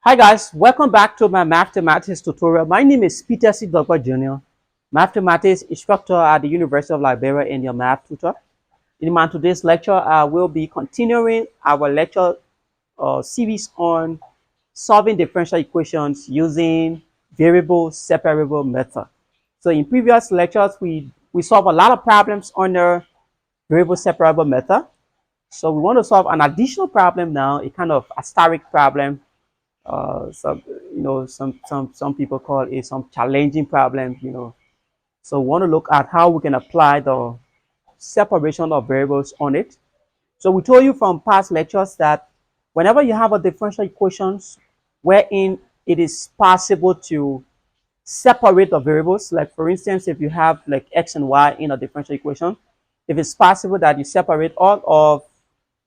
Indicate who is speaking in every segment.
Speaker 1: Hi guys, welcome back to my mathematics tutorial. My name is Peter C. Dogba Jr., mathematics instructor at the University of Liberia and your math tutor. In my today's lecture, I will be continuing our lecture series on solving differential equations using variable separable method. So in previous lectures, we solved a lot of problems under variable separable method. So we want to solve an additional problem now, a kind of asterisk problem. Some some people call it some challenging problem. So we want to look at how we can apply the separation of variables on it. So we told you from past lectures that whenever you have a differential equations wherein it is possible to separate the variables, like for instance, if you have like x and y in a differential equation, if it's possible that you separate all of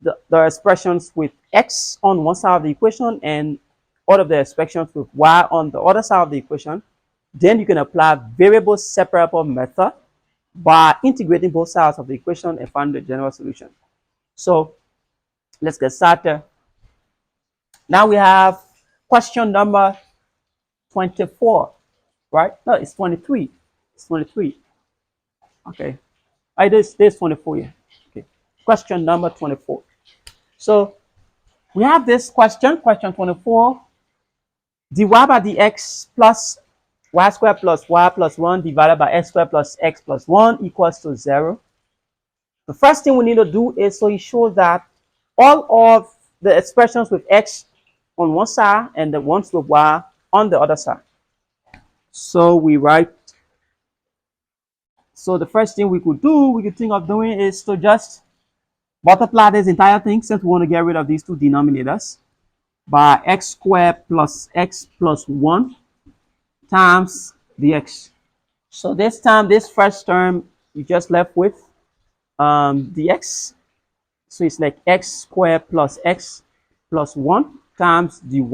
Speaker 1: the expressions with x on one side of the equation and all of the expressions with y on the other side of the equation, then you can apply variable separable method by integrating both sides of the equation and find the general solution. So let's get started. Now we have question number 24, right? No, it's 23. It's 23. Okay. This 24, yeah. Okay. Question number 24. So we have this question 24. dy by dx plus y squared plus y plus 1 divided by x squared plus x plus 1 equals to 0. The first thing we need to do is so it shows that all of the expressions with x on one side and the ones with y on the other side. So we write, so the first thing we could think of doing is to just multiply this entire thing, since we want to get rid of these two denominators, by x squared plus x plus 1 times dx. So this time, this first term, you just left with dx. So it's like x squared plus x plus 1 times dy.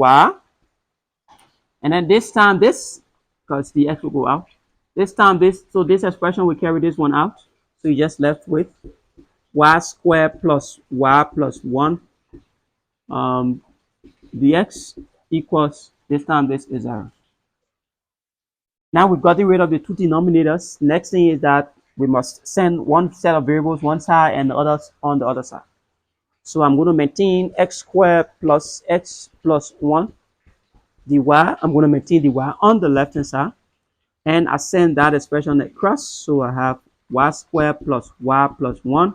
Speaker 1: And then this time, this, because the x will go out. This time, this, so this expression will carry this one out. So you just left with y squared plus y plus 1 dx equals, this time this is 0. Now we've gotten rid of the two denominators. Next thing is that we must send one set of variables one side and the others on the other side. So I'm going to maintain x squared plus x plus 1 dy. I'm going to maintain dy on the left hand side. And I send that expression across. So I have y squared plus y plus 1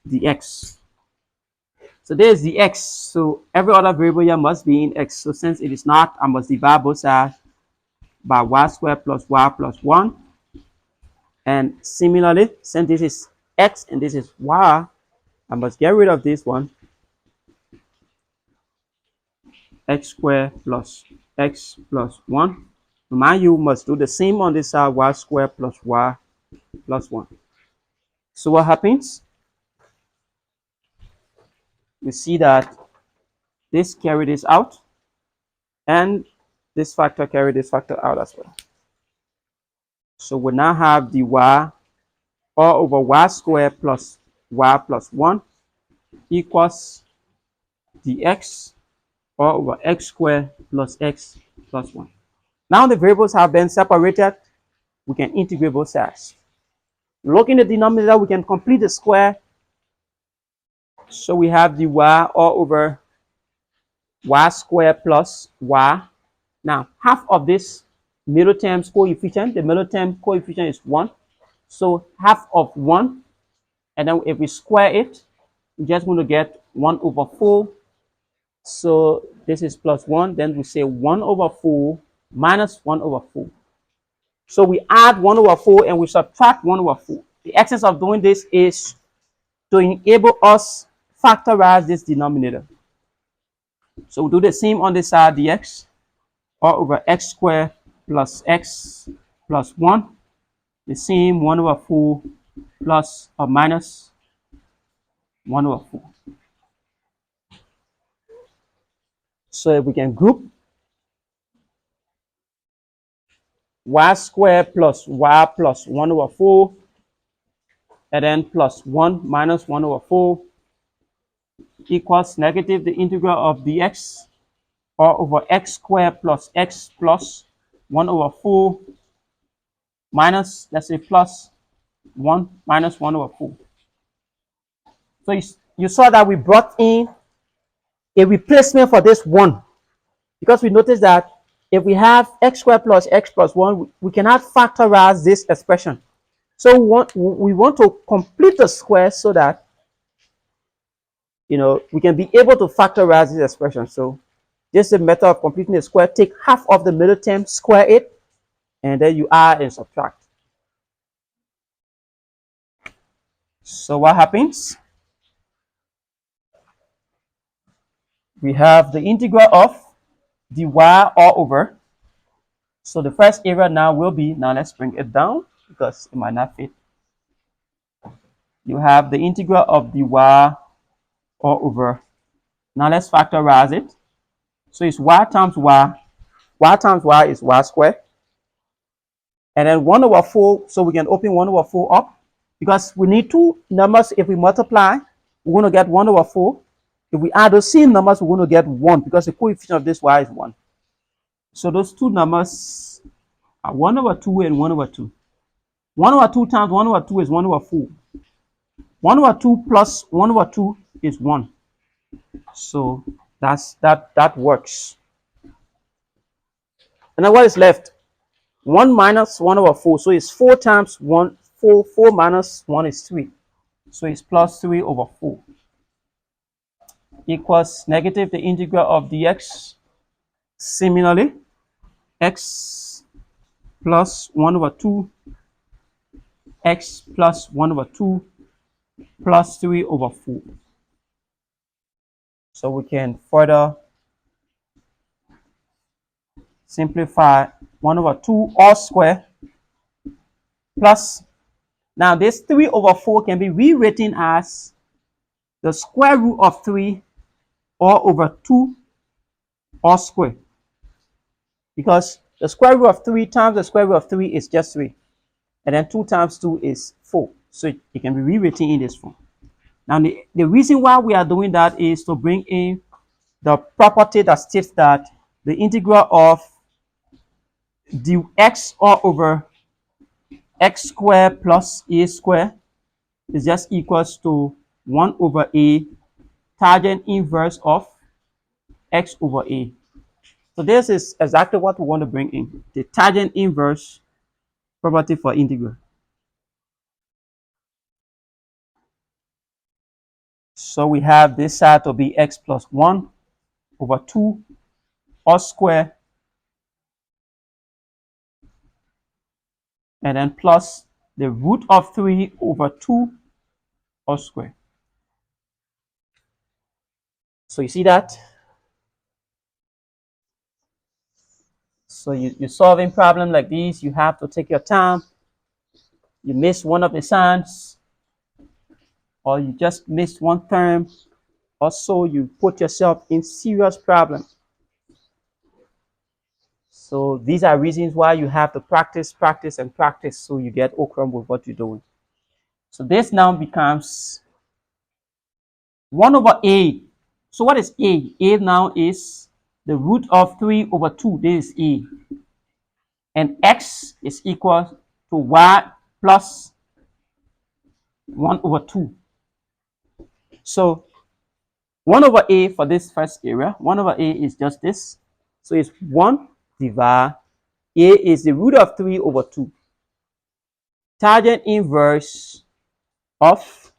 Speaker 1: dx. So there's the x. So every other variable here must be in x. So since it is not, I must divide both sides by y squared plus y plus 1. And similarly, since this is x and this is y, I must get rid of this one. X squared plus x plus 1. Remind you, must do the same on this side, y squared plus y plus 1. So what happens? We see that this carry this out, and this factor carry this factor out as well. So we now have dy all over y squared plus y plus 1 equals dx all over x squared plus x plus 1. Now the variables have been separated. We can integrate both sides. Looking at the denominator, we can complete the square. So we have dy all over y squared plus y. Now, half of this middle term's coefficient, the middle term coefficient is 1. So half of 1. And then if we square it, we're just going to get 1 over 4. So this is plus 1. Then we say 1 over 4 minus 1 over 4. So we add 1 over 4 and we subtract 1 over 4. The essence of doing this is to enable us factorize this denominator. So we do the same on this side, dx all over x squared plus x plus 1. The same 1 over 4 plus or minus 1 over 4. So if we can group y squared plus y plus 1 over 4, and then plus 1 minus 1 over 4, equals negative the integral of dx or over x squared plus x plus 1 over 4 minus, let's say, plus 1 minus 1 over 4. So you saw that we brought in a replacement for this 1 because we noticed that if we have x squared plus x plus 1, we cannot factorize this expression. So we want to complete the square so that we can be able to factorize this expression. So this is a method of completing the square. Take half of the middle term, square it, and then you add and subtract. So what happens? We have the integral of dy all over. So the first area now will be, now let's bring it down because it might not fit. You have the integral of dy all over. Now let's factorize it. So it's y times y. Y times y is y squared. And then 1 over 4, so we can open 1 over 4 up because we need two numbers. If we multiply, we're going to get 1 over 4. If we add those same numbers, we're going to get 1 because the coefficient of this y is 1. So those two numbers are 1 over 2 and 1 over 2. 1 over 2 times 1 over 2 is 1 over 4. 1 over 2 plus 1 over 2 is 1. So that works. And then what is left? 1 minus 1 over 4. So it's 4 times 1. 4 minus 1 is 3. So it's plus 3 over 4. Equals negative the integral of dx. Similarly, x plus 1 over 2, x plus 1 over 2, plus 3 over 4. So we can further simplify 1 over 2 all square plus, now this 3 over 4 can be rewritten as the square root of 3 all over 2 all square, because the square root of 3 times the square root of 3 is just 3, and then 2 times 2 is 4. So it can be rewritten in this form. Now the reason why we are doing that is to bring in the property that states that the integral of dx all over x squared plus a squared is just equals to 1 over a tangent inverse of x over a. So this is exactly what we want to bring in, the tangent inverse property for integral. So we have this side to be x plus 1 over 2 all square, and then plus the root of 3 over 2 all square. So you see that? So you're solving problem like this, you have to take your time. You miss one of the signs, or you just missed one term, or so you put yourself in serious problem. So these are reasons why you have to practice, practice, and practice so you get okra with what you're doing. So this now becomes 1 over a. So what is a? A now is the root of 3 over 2. This is a. And x is equal to y plus 1 over 2. So 1 over a for this first area, 1 over a is just this. So it's 1 divided, a is the root of 3 over 2. Tangent inverse of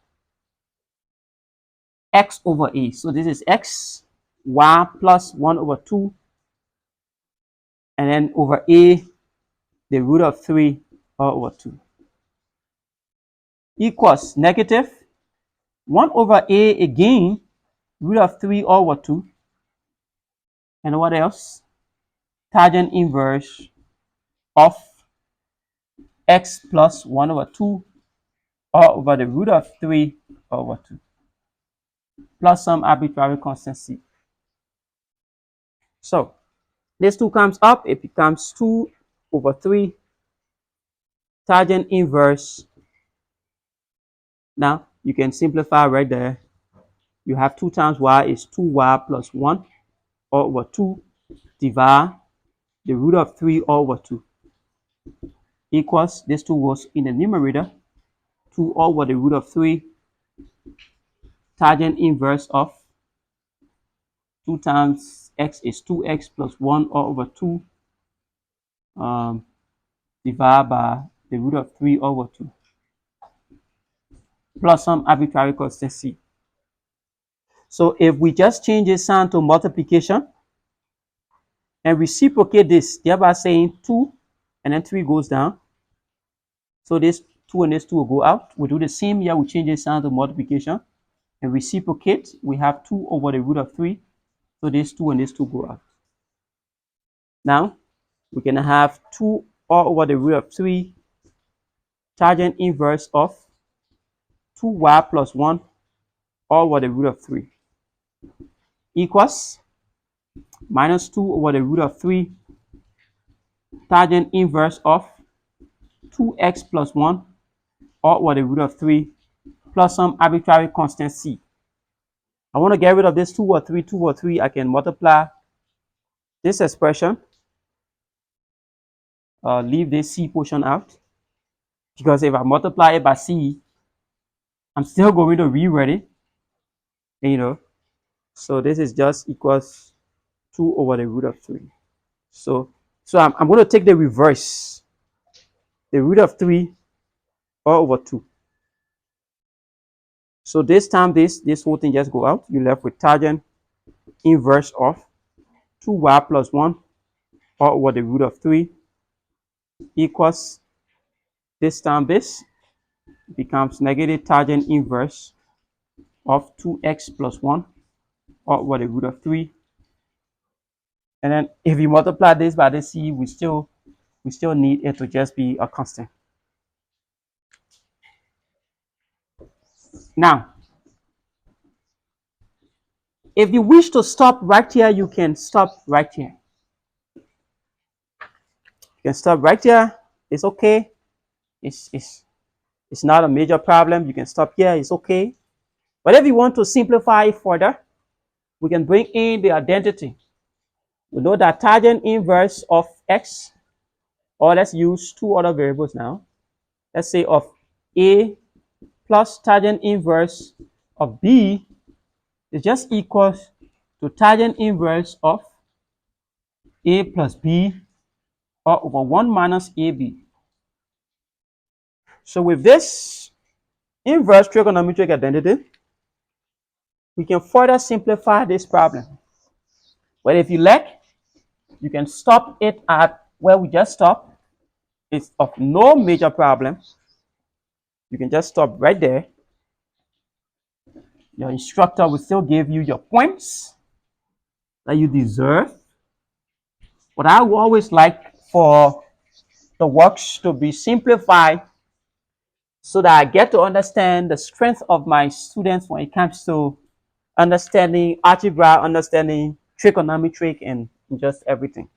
Speaker 1: x over a. So this is x, y plus 1 over 2, and then over a, the root of 3 over 2. Equals negative 1 over a again, root of 3 over 2. And what else? Tangent inverse of x plus 1 over 2 over the root of 3 over 2. Plus some arbitrary constant c. So this 2 comes up, it becomes 2 over 3 tangent inverse. Now you can simplify right there. You have 2 times y is 2y plus 1 all over 2 divided the root of 3 all over 2 equals, this 2 was in the numerator, 2 all over the root of 3 tangent inverse of 2 times x is 2x plus 1 all over 2 divided by the root of 3 over 2 plus some arbitrary constant c. So if we just change this sign to multiplication and reciprocate this, thereby saying 2 and then 3 goes down. So this 2 and this 2 will go out. We do the same here. We change this sign to multiplication and reciprocate. We have 2 over the root of 3. So this 2 and this 2 go out. Now we're going to have 2 all over the root of 3 tangent inverse of 2y plus 1 all over the root of 3 equals minus 2 over the root of 3 tangent inverse of 2x plus 1 all over the root of 3 plus some arbitrary constant c. I want to get rid of this 2 or 3, 2 or 3. I can multiply this expression, leave this c portion out, because if I multiply it by c, I'm still going to rewrite it, you know. So this is just equals 2 over the root of 3. So I'm going to take the reverse, the root of 3 all over 2. So this time this whole thing just go out. You're left with tangent inverse of 2y plus 1 all over the root of 3 equals, this time this becomes negative tangent inverse of 2x plus 1 all over the root of 3. And then if you multiply this by the c, we still need it to just be a constant. Now, if you wish to stop right here, you can stop right here. You can stop right here. It's okay. It's not a major problem. You can stop here. It's okay. But if you want to simplify it further, we can bring in the identity. We know that tangent inverse of x, or let's use 2 other variables now. Let's say of a plus tangent inverse of b is just equals to tangent inverse of a plus b all over 1 minus ab. So with this inverse trigonometric identity, we can further simplify this problem. But if you like, you can stop it at where we just stopped. It's of no major problem. You can just stop right there. Your instructor will still give you your points that you deserve. But I would always like for the works to be simplified so that I get to understand the strength of my students when it comes to understanding algebra, understanding trigonometric, and just everything.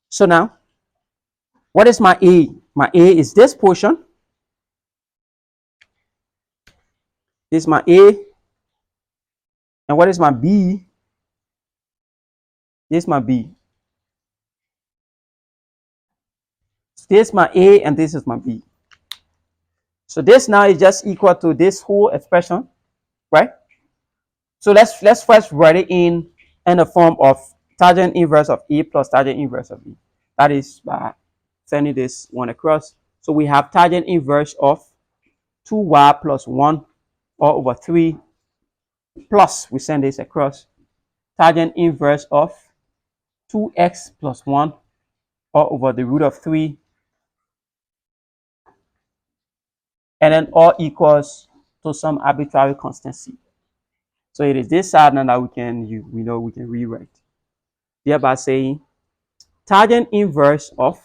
Speaker 1: So now, what is my A? My A is this portion. This is my A. And what is my B? This is my B. This is my A and this is my B. So this now is just equal to this whole expression, right? So let's first write it in the form of tangent inverse of A plus tangent inverse of B. That is by sending this one across. So we have tangent inverse of 2y plus 1 all over 3 plus, we send this across, tangent inverse of 2x plus 1 all over the root of 3, and then all equals to some arbitrary constant c. So it is this side now that we can rewrite, thereby saying tangent inverse of,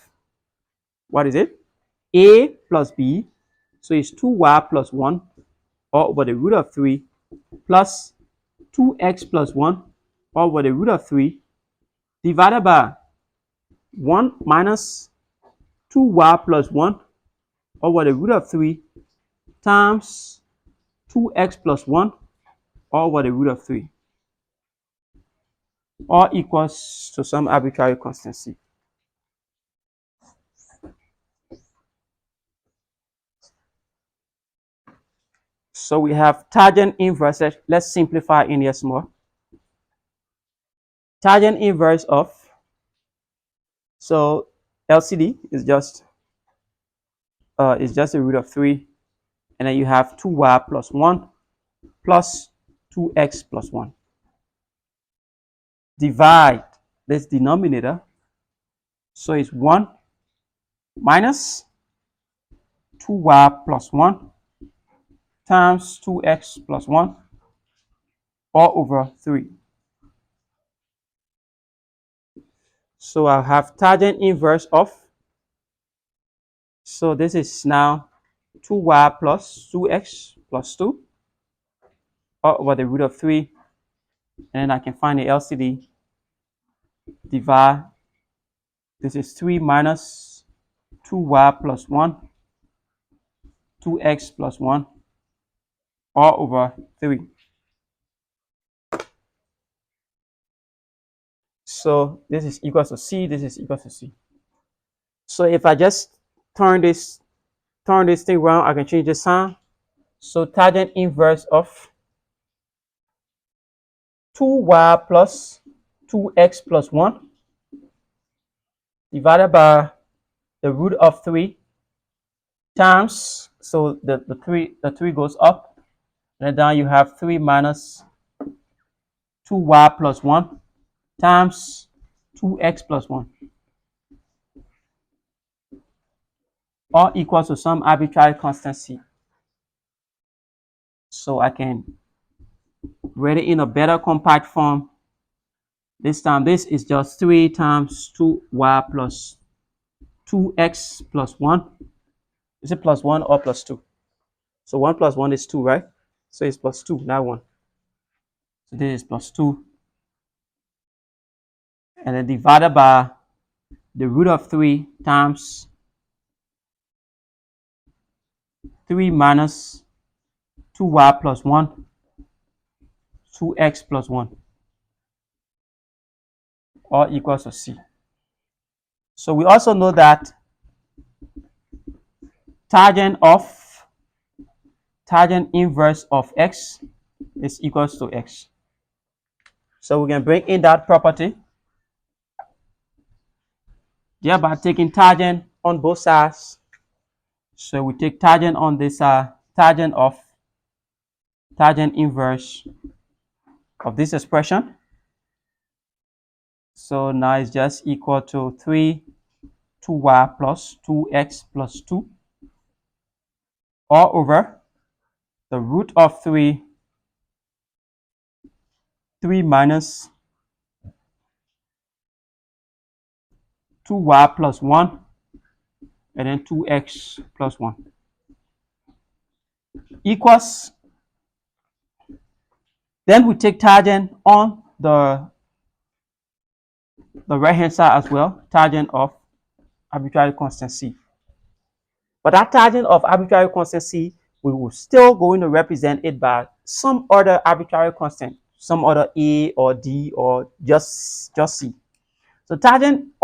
Speaker 1: what is it? A plus b, so it's 2y plus 1 all over the root of 3 plus 2x plus 1 all over the root of 3 divided by 1 minus 2y plus 1 over the root of 3 times 2x plus 1 all over the root of 3, all equals to some arbitrary constant c. So we have tangent inverse. Let's simplify in here small. Tangent inverse of, so LCD is just the root of 3, and then you have 2y plus 1 plus 2x plus 1. Divide this denominator, so it's 1 minus 2y plus 1 times 2x plus 1 all over 3. So I'll have tangent inverse of, so this is now 2y plus 2x plus 2 all over the root of 3, and then I can find the LCD. Divide, this is 3 minus 2y plus 1, 2x plus 1 all over 3. So this is equal to c, this is equal to c. So if I just turn this thing around, I can change the sign. So tangent inverse of 2y plus 2x plus 1 divided by the root of 3 times, so the 3 goes up, and then down you have 3 minus 2y plus 1 times 2x plus 1 all equals to some arbitrary constant c. So I can write it in a better compact form. This time this is just 3 times 2y plus 2x plus 1. Is it plus 1 or plus 2? So 1 plus 1 is 2, right? So it's plus 2, not 1. So this is plus 2. And then divided by the root of 3 times 3 minus 2y plus 1, 2x plus 1, all equals to c. So we also know that tangent inverse of x is equals to x. So we can bring in that property, thereby taking tangent on both sides. So we take tangent on this side, tangent inverse of this expression. So now it's just equal to 2y plus 2x plus 2 all over the root of 3 minus 2y plus 1, and then 2x plus 1 equals, then we take tangent on the right hand side as well, tangent of arbitrary constant c. But that tangent of arbitrary constant c, we will still going to represent it by some other arbitrary constant, some other a or d or just c. So tangent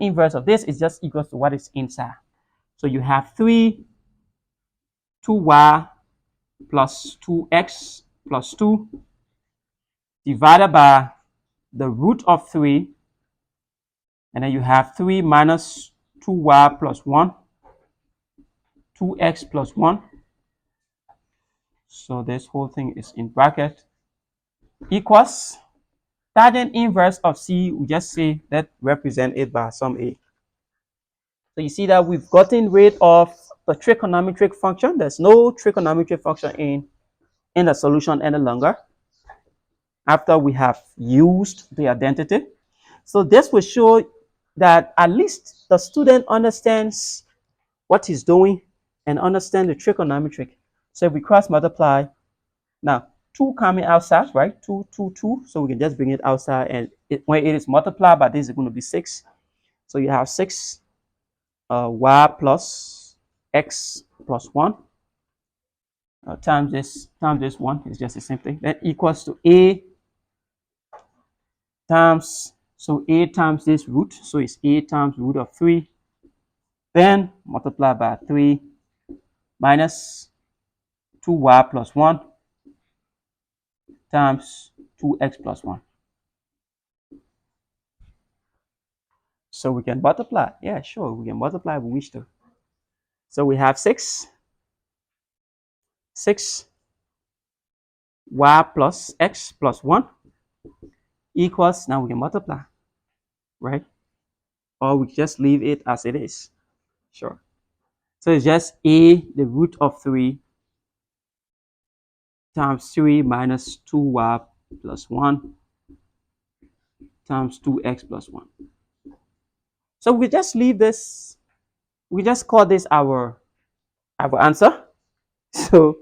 Speaker 1: inverse of this is just equals to what is inside. So you have 2y plus 2x plus 2 divided by the root of 3, and then you have 3 minus 2y plus 1, 2x plus 1. So this whole thing is in bracket, equals tangent inverse of c, we just say that represent it by some a. So you see that we've gotten rid of the trigonometric function. There's no trigonometric function in the solution any longer after we have used the identity. So this will show that at least the student understands what he's doing and understand the trigonometric. So if we cross multiply, now 2 coming outside, right? 2, 2, 2. So we can just bring it outside, and when it is multiplied by this, it's going to be 6. So you have 6 y plus x plus 1. times this one is just the same thing. Then equals to a times, so a times this root, so it's a times root of 3, then multiply by 3 minus 2y plus 1 times 2x plus 1. So we can multiply. Yeah, sure, we can multiply if we wish to. So we have 6 y plus x plus 1 equals, now we can multiply, right? Or we just leave it as it is. Sure. So it's just a, the root of 3 times 3 minus 2y plus 1 times 2x plus 1. So we just leave this, we just call this our answer. So,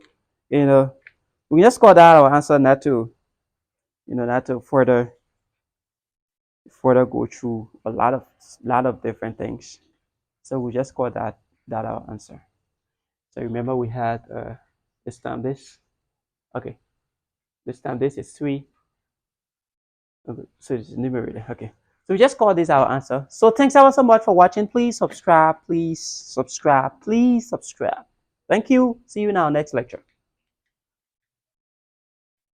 Speaker 1: we just call that our answer, not to, not to further go through a lot of different things. So we just call that our answer. So remember we had this time this. Okay. This time this is 3. Okay. So it's numerator. Okay. So we just call this our answer. So thanks ever so much for watching. Please subscribe. Please subscribe. Please subscribe. Thank you. See you in our next lecture.